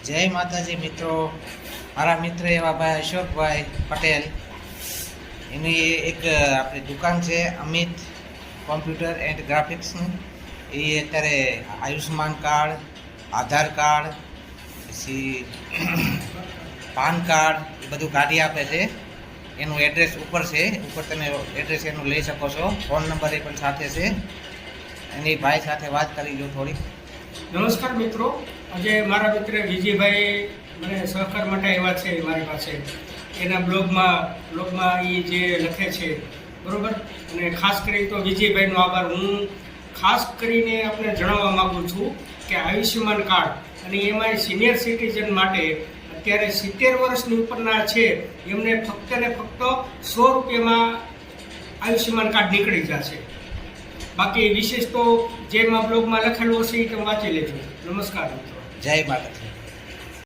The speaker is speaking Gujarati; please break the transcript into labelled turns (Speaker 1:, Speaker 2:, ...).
Speaker 1: જય માતાજી મિત્રો, મારા મિત્ર એવા ભાઈ અશોકભાઈ પટેલ, એની એક આપણી દુકાન છે અમિત કોમ્પ્યુટર એન્ડ ગ્રાફિક્સની. એ અત્યારે આયુષ્માન કાર્ડ, આધાર કાર્ડ, પછી પાન કાર્ડ એ બધું કાઢી આપે છે. એનું એડ્રેસ ઉપર છે, ઉપર તમે એડ્રેસ એનું લઈ શકો છો. ફોન નંબર એ પણ સાથે છે. એની ભાઈ સાથે વાત કરી લો થોડી.
Speaker 2: નમસ્કાર મિત્રો, આજે મારા મિત્ર વિજયભાઈ મને સહકાર માટે આવ્યા છે મારી પાસે. એના બ્લોગમાં એ જે લખે છે બરાબર, અને ખાસ કરી તો વિજયભાઈનો આભાર. હું ખાસ કરીને આપણે જણાવવા માગું છું કે આયુષ્યમાન કાર્ડ અને એમાં સિનિયર સિટીઝન માટે અત્યારે 70 વર્ષની ઉપરના છે એમને ફક્ત ને ફક્ત 100 રૂપિયામાં આયુષ્યમાન કાર્ડ નીકળી જશે. બાકી વિશેષ તો જેમાં બ્લોગમાં લખેલું હશે એ તમે વાંચી લેજો. નમસ્કાર મિત્રો,
Speaker 1: જય માતાજી.